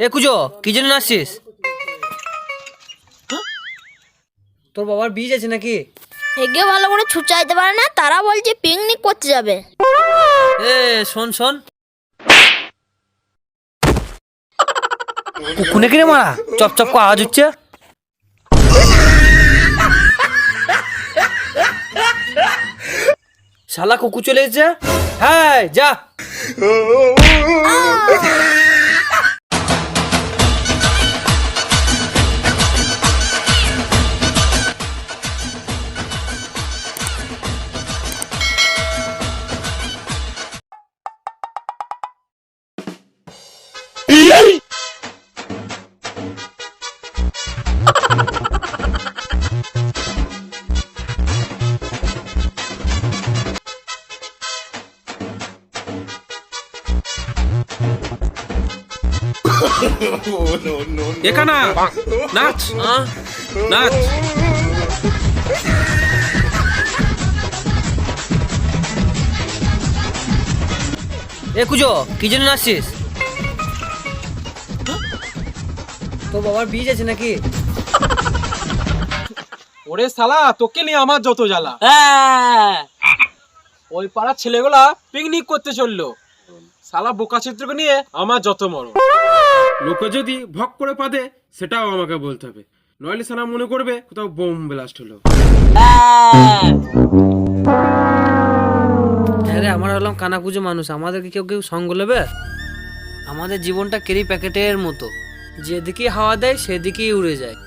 এ কুজো কি জন্য আসছিস? তোর বাবার বীজ আছে নাকি? এগে ভালো করে ছুচাইতে পারে না, তারা বলছে পিকনিক করতে যাবে। এ শোন শোন, কুকুনে কিনে মারা চপ চপ করে আওয়াজ হচ্ছে। শালা কুকু চলে এসেছে। হ্যাঁ যা। এখানা নাচ নাচ। এ কুজো কি জন্য আসছিস? তোর বাবার বীজ আছে নাকি? ওরে শালা, তোকে নিয়ে আমার যত জ্বালা। ওই পাড়ার ছেলেগুলা পিকনিক করতে চললো, শালা বোকা চিত্রকে নিয়ে আমার যত মরণ। লোকে যদি ভক করে পাদে সেটাও আমাকে বলতে হবে, নইলে শালা মনে করবে কোথাও বোম ব্লাস্ট হলো। হ্যাঁ রে, আমরা হলাম কানাকুজো মানুষ, আমাদেরকে কেউ কেউ সঙ্গ নেবে? আমাদের জীবনটা কেরি প্যাকেটের মতো, যেদিকে হাওয়া দেয় সেদিকেই উড়ে যায়।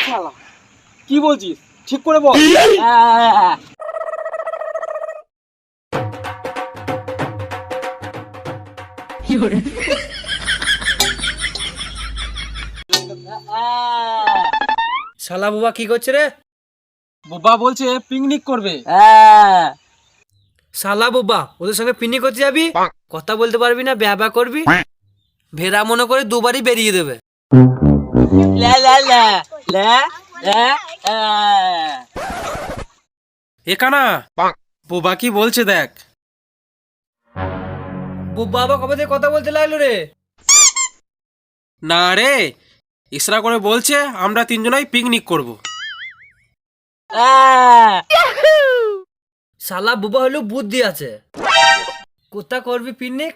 শালা কি বলছিস, ঠিক করে বল। শালা বাবা কি করছে রে? বোবা বলছে পিকনিক করবে। শালা বাবা ওদের সঙ্গে পিকনিক করতে যাবি? কথা বলতে পারবি না, ব্যাবা করবি, ভেড়া মনে করে দুবারই বেরিয়ে দেবে। এখানা বোবা কি বলছে দেখ। বাবা কবে থেকে কথা বলতে লাগলো রে? না রে, ইশরা করে বলছে আমরা তিনজনাই পিকনিক করব। শালা বুবা হলেও বুদ্ধি আছে, কোথা করবি পিকনিক?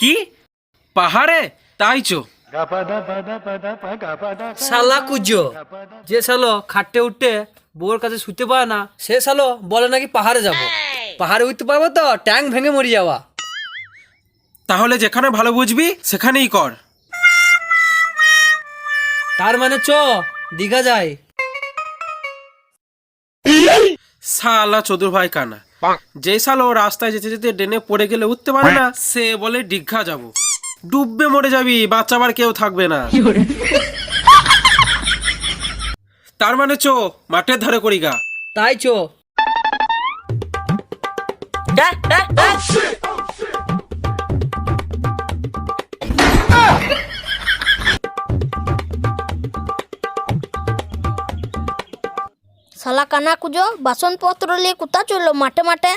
কি পাহাড়ে? তাই চো। শালা কুজো, যে শালো খাটতে উঠতে বউর কাছে শুতে পারে না, সে শালো বলে নাকি পাহাড়ে যাব। পাহাড়ে উঠতে পারবো তো ট্যাং ভেঙে মরে যাওয়া। তাহলে যেখানে ভালো বুঝবি সেখানেই কর। তার মানে চ দীঘা যাই। শালা চোদুর ভাই কানা, যে শালো রাস্তায় যেতে যেতে ডেনে পড়ে গেলে উঠতে পারে না, সে বলে দীঘা যাব। ডুববে মরে যাবি, বাচ্চাবার কেউ থাকবে না। তার মানে চো মাঠের ধারে করি গা। তাই চ। শালা কানা কুজো বাসনপত্র নিয়ে কোথা চললো মাঠে মাঠে?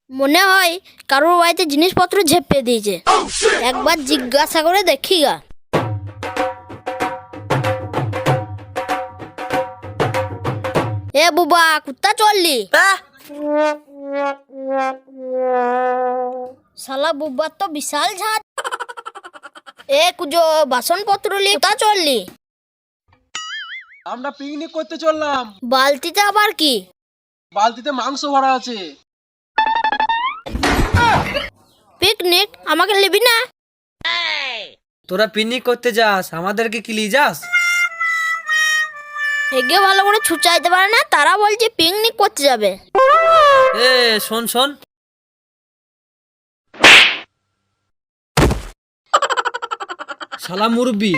মনে হয় কারোর বাড়িতে জিনিসপত্র ঝেপে দিয়েছে, একবার জিজ্ঞাসা করে দেখি গা। এ বুবা কোথা চললি? শালা বুবার তো বিশাল ঝাঁজ। এ কুজো বাসনপত্র নিয়ে কোথা চললি? আমরা পিকনিক করতে চললাম। বালতিতে আবার কি? বালতিতে মাংস ভরা আছে। পিকনিক আমাকে নিবি না? তোরা পিকনিক করতে যাস, আমাদেরকে কি নিয়ে যাস? এগে ভালো করে ছুচাইতে পারে না, তারা বলছে পিকনিক করতে যাবে। এ শোন শোন, শালা মুরব্বি,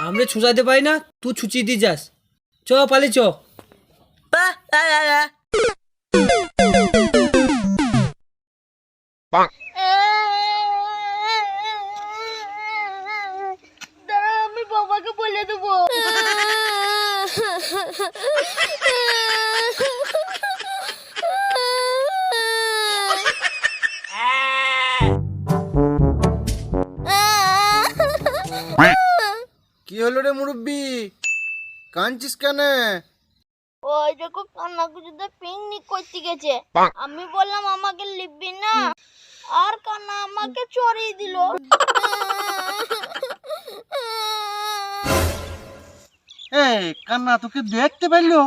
আমরা ছুচাইতে পারি না, তুই ছুচি দিয়ে যাস। চ পালি চ। হলো রে মুরব্বি? কাঁদছিস কেন? ওই দেখো কান্না কুচুতে পিকনিক করতে গেছে, আমি বললাম আমাকে লিখবি না, আর কান্না আমাকে চড়িয়ে দিল। এই কান্না তোকে দেখতে পাইলো?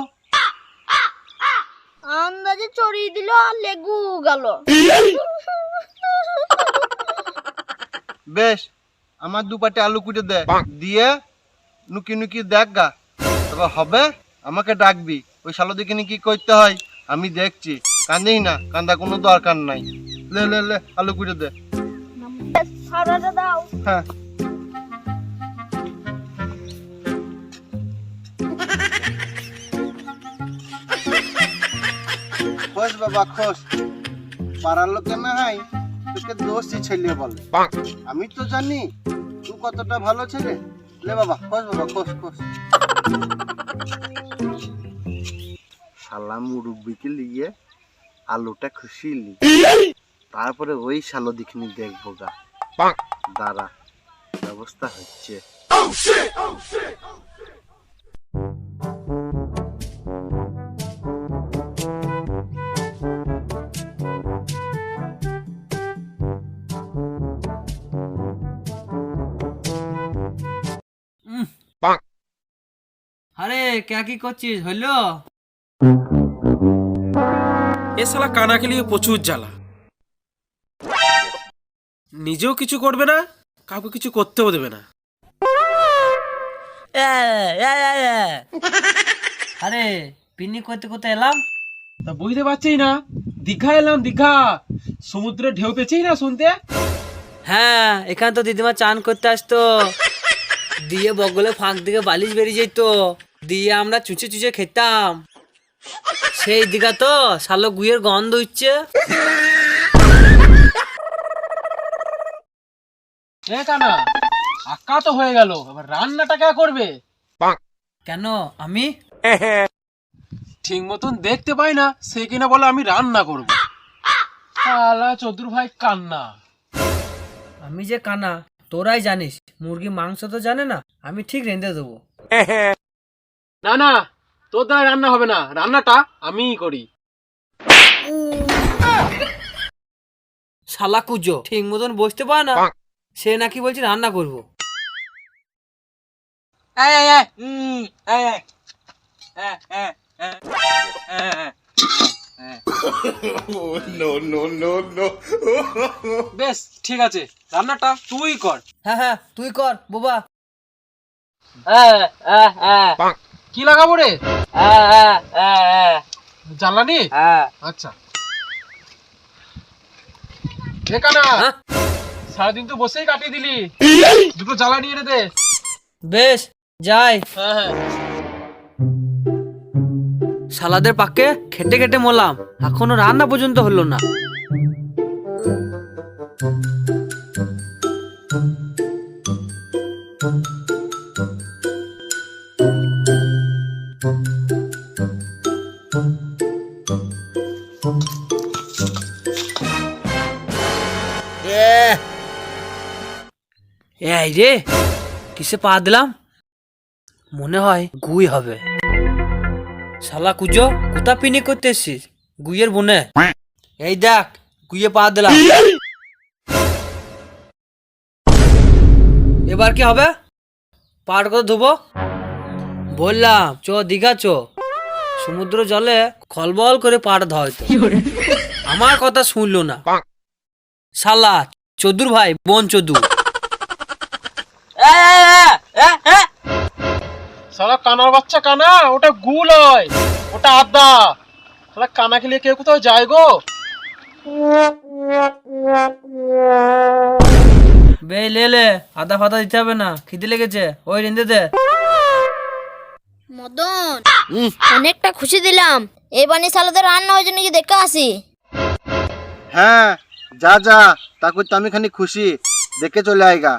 আন্দাজে চড়িয়ে দিল আর লেগু গেল। বেশ, আমার দুপাটে আলু কুটে দে, দিয়ে নুকি নুকি দেখ গা, তবে হবে আমাকে ডাকবি। ওই শালো দেখে কি করতে হয় আমি দেখছি। কান্দিস না, কান্দা কোনো দরকার নাই। লে লে লে আলু কুটে দে। সারাটা দাও। হ্যাঁ, খোঁজ বাবা খোঁজ। পাড়ার লোকে না হয় তোকে দোষী ছেলে বলে, আমি তো জানি তুই কতটা ভালো ছেলে। লে বাবা খোঁজ, বাবা খোঁজ খোঁজ। শালা মুরব্বিকে লিয়ে আলুটা খুশিলি, তারপরে ওই শালো দিকনি দেখবো গা। দাঁড়া, ব্যবস্থা হচ্ছে। আরে কে কি করছিস? হইলো? এ শালা কানাকে নিয়ে প্রচুর জ্বালা, নিজেও কিছু করবে না, কাউকে কিছু করতেও দেবে না। আরে পিকনিক করতে করতে এলাম। তা বুঝতে পারছি না, দীঘা এলাম, দীঘা সমুদ্রের ঢেউ পেয়েছি না শুনতে। হ্যাঁ, এখানে তো দিদিমা চান করতে আসতো, দিয়ে বগলে ফাঁক দিকে বালিশ বেরিয়ে যেত, দিয়ে আমরা চুচে চুচে খেতাম। সেই দিঘা তো শালো গুয়ের গন্ধ হচ্ছে। কানা আঁকা তো হয়ে গেল, এবার রান্নাটা কে করবে? কেন আমি? ঠিক মতন দেখতে পাই না, সে কিনা বলে আমি রান্না করব। শালা চতুর ভাই কান্না। আমি যে কানা তোরাই জানিস, মুরগি মাংস তো জানে না, আমি ঠিক রেঁধে দেবো। না না, তোর দ্বারা রান্না হবে না, রান্নাটা আমিই করি। শালা কুজো ঠিক মতন বসতে পারে না, সে নাকি বলছে রান্না করবো। বেশ ঠিক আছে, রান্নাটা তুই কর। হ্যাঁ হ্যাঁ তুই কর বোবা। কি লাগাবো রে? জ্বালানি? আচ্ছা। কানা সারাদিন তো বসেই কাটিয়ে দিলি, দুটো জ্বালানি এনে দে। বেশ যাই। হ্যাঁ হ্যাঁ। শালাদের পাকে খেটে খেটে মরলাম, এখনো রান্না পর্যন্ত হলো না। এই রে, কিসে পা দিলাম? মনে হয় গুই হবে। শালা কুজো কোথা পিনি করতে এসছিস? গুইয়ের বনে। এই দেখ গুইয়ে পা দিলাম, এবার কি হবে? পাট করে ধুবো। বললাম চ দীঘা চ, সমুদ্র জলে খলবল করে পাট ধোয়া হইতো। আমার কথা শুনলো না শালা চদুর ভাই, বোন চদু। শালা কানার বাচ্চা কানা, ওটা গুল হয়, ওটা আদা। শালা কানা খেলে কেউ কোথাও যায় গো? বে লে আদা ফাদা দিতে হবে না, খিদে লেগেছে, ওই রেঁধে দে। মদন অনেকটা খুশি দিলাম, এবারে সালাদের রান্না হয়েছে নাকি দেখে আসি। হ্যাঁ যা যা, তা করতে আমি খানি খুশি, দেখে চলে আয়গা।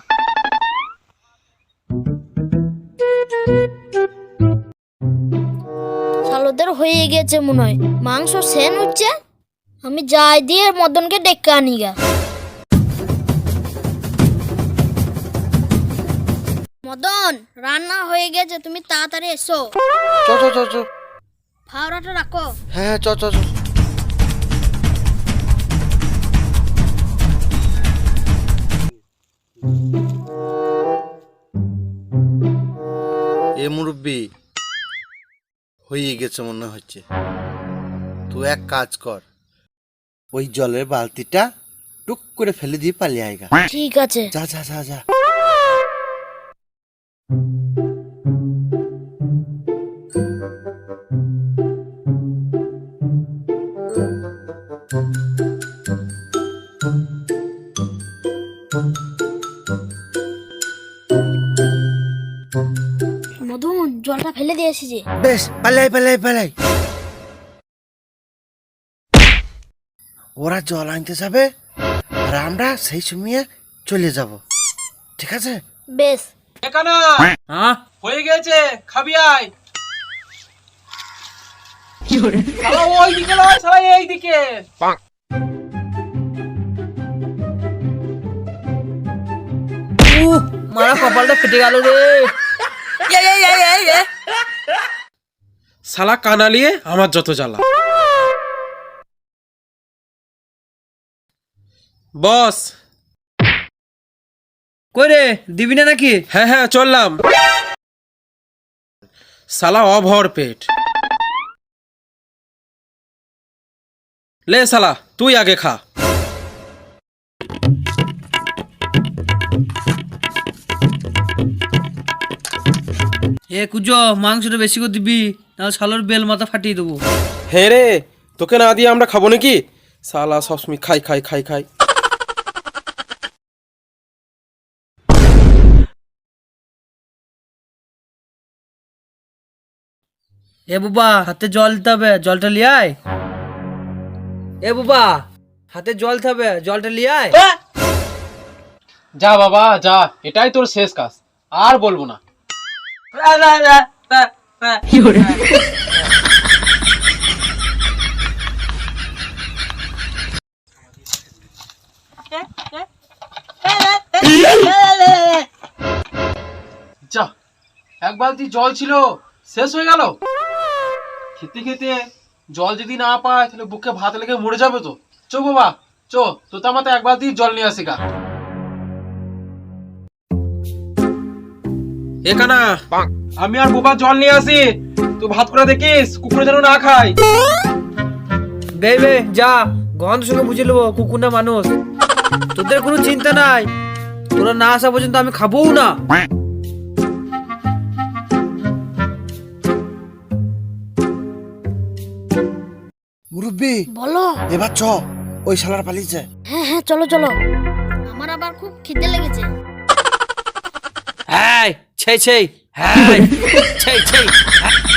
সালদের হয়ে গেছে মনে হয়, মাংস সেন হচ্ছে। আমি যাই দিয়ে মদনকে ডেকে আনি গা। মদন, রান্না হয়ে গেছে, তুমি তাড়াতাড়ি এসো। চ চ চ চ ফাওড়াটা রাখো। হ্যাঁ চ চ চ এ মুরব্বি হয়ে গেছে মনে হচ্ছে। তুই এক কাজ কর, ওই জলের বালতিটা টুক করে ফেলে দিয়ে পালিয়ে আয়গা। ঠিক আছে। যা যা যা যা। মদন, জলটা ফেলে দিয়ে এসেছি। বেশ, পালাই পালাই পালাই। ওরা জল আনতে যাবে আর আমরা সেই সময় চলে যাব, ঠিক আছে? বেশ। একানা হ্যাঁ হয়ে গেছে, খাবি আয়। শালা ওই দিকে নয়, শালা এই দিকে। মারা কপালটা ফেটে গেল রে। শালা কানালিয়ে আমার যত জ্বালা। বস, কই রে, দিবি না নাকি? হ্যাঁ হ্যাঁ চললাম। শালা অভর পেট। লে শালা তুই আগে খা। এ কুজো, মাংসটা বেশি করে দিবি, নাহলে শালোর বেল মাথা ফাটিয়ে দেবো। হ্যাঁ রে, তোকে না দিয়ে আমরা খাবো নাকি? শালা সবসময় খাই খাই খাই খাই। এ বুবা, হাতে জল দিতে হবে, জলটা লিয়ে আয়। এ বুবা, হাতে জল দিতে হবে, জলটা লিয়ে আয়। যা বাবা যা, এটাই তোর শেষ কাজ, আর বলবো না। যা, এক বালতি জল ছিল, শেষ হয়ে গেল। খেতে খেতে জল যদি না পায় তাহলে বুকে ভাত লেগে মরে যাবে তো। চো বাবা চো, তো আমার এক বালতি জল নিয়ে আসি গা। এখানা আমি আর বোবা জল নিয়ে আসি, তুই ভাত করে দেখিস কুকুর যেন না খায়। বে বে যা, গন্ধ সঙ্গে বুঝে নেবো কুকুর না মানুষ। তোদের কোনো চিন্তা নাই, তোরা না আসা পর্যন্ত আমি খাবোও না। মুরব্বি বলো। এবার চ, ওই শালার পালিয়েছে। হ্যাঁ হ্যাঁ, চলো চলো। আমার আবার খুব খিদে লেগেছে। হাই ছেই ছেই, হাই ছেই ছেই,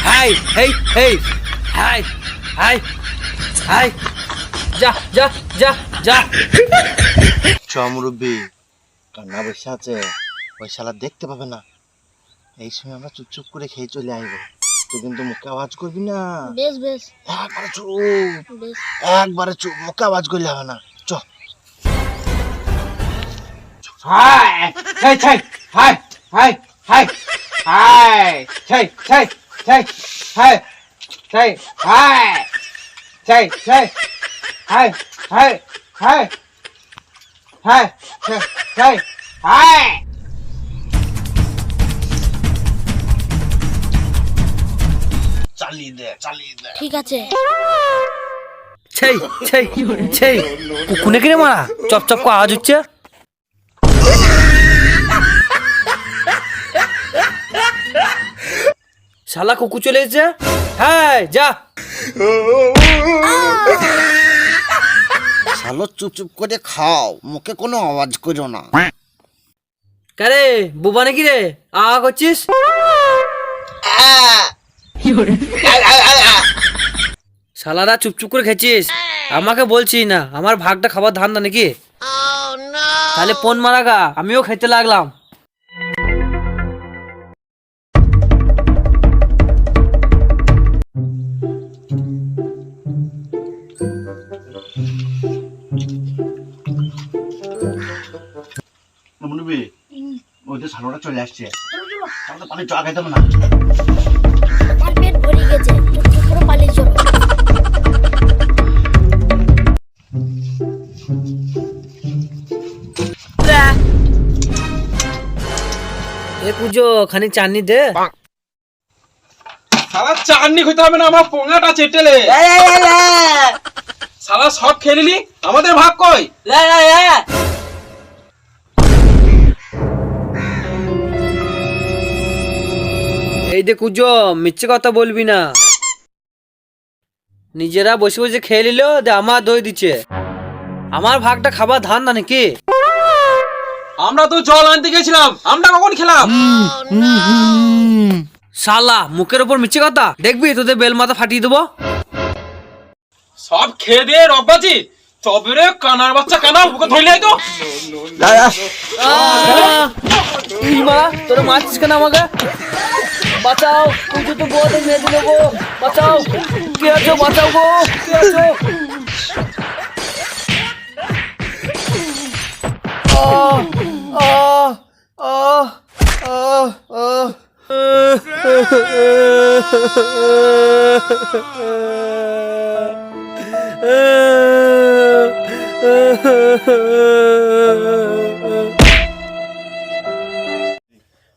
হাই হেই হেই, হাই হাই হাই, যা যা যা যা। চ মুরব্বি, কান্না বসে আছে, ওই শালা দেখতে পাবে না। এই সময় আমরা চুপচুপ করে খেয়ে চলে আসবো। তুই কিন্তু মুখে আওয়াজ করবি না। বেশ বেশ একবারে চুপ, বেশ। একবারে চুপ, মুখে আওয়াজ করলে হবে না। চ। হাই ছাই ছাই, হাই হাই হাই হাই ছাই ছাই ছাই, হাই ছাই হাই ছাই ছাই, হাই হাই হাই হাই ছাই ছাই হাই। চালিয়ে দে চালিয়ে দে। ঠিক আছে। ছেই ছেই ছেই, কুকুনে কিনে মারা, চপ চপ করে আওয়াজ হচ্ছে। শালা কুকুর চলে এসেছে। হ্যাঁ যা। শালো চুপচুপ করে খাও, মুখে কোনো আওয়াজ করো না। কারে বুবা নাকি রে, আ করছিস? শালারা চুপচুপ করে খেয়েছিস, আমাকে বলছি না আমার ভাগটা খাবার ধান্দা নাকি? তাহলে পন মারা গা, আমিও খেতে লাগলাম। মুরব্বি, ওই যে শালোটা চলে আসছে। আমাদের পানি চা খাইতাম না। আমার পেট ভরে গেছে, চুপ করে পালিয়ে চলো। এ পুজো খানিক চাটনি দে। শালা চাটনি খেতে হবে না, আমার পোঙাটা চেটেলে। শালা সব খেয়ে নিলি, আমাদের ভাগ কই? এই দে কুজো, মিথ্যে কথা বলবি না। নিজেরা বসে বসে খেয়ে নিল, দে আমার দই দিচ্ছে। আমার ভাগটা খাবার ধান না নাকি? আমরা তো জল আনতে গেছিলাম, আমরা কখন খেলাম? শালা মুখের ওপর মিথ্যে কথা, দেখবি তোদের বেল মাথা ফাটিয়ে দেবো। সব খেয়ে দিয়ে রব্বাজি, তবে রে কানার বাচ্চা কানা, ওকে ধরলে তো। তোরা মারছিস কেন আমাকে? বাঁচাও, পুজো তো বউদের মেরে দেবো, বাঁচাও। কে আছো? বাঁচাও গো, কে আছো?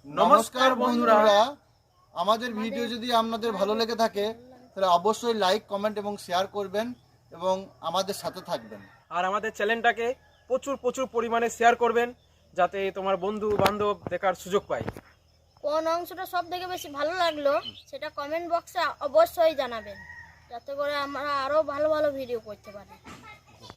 নমস্কার বন্ধুরা, আমাদের ভিডিও যদি আপনাদের ভালো লেগে থাকে তাহলে অবশ্যই লাইক, কমেন্ট এবং শেয়ার করবেন এবং আমাদের সাথে থাকবেন। আর আমাদের চ্যানেলটাকে প্রচুর প্রচুর পরিমাণে শেয়ার করবেন, যাতে তোমার বন্ধু বান্ধব দেখার সুযোগ পায়। কোন অংশটা সব থেকে বেশি ভালো লাগলো সেটা কমেন্ট বক্সে অবশ্যই জানাবেন, যাতে করে আমরা আরো ভালো ভালো ভিডিও করতে পারি।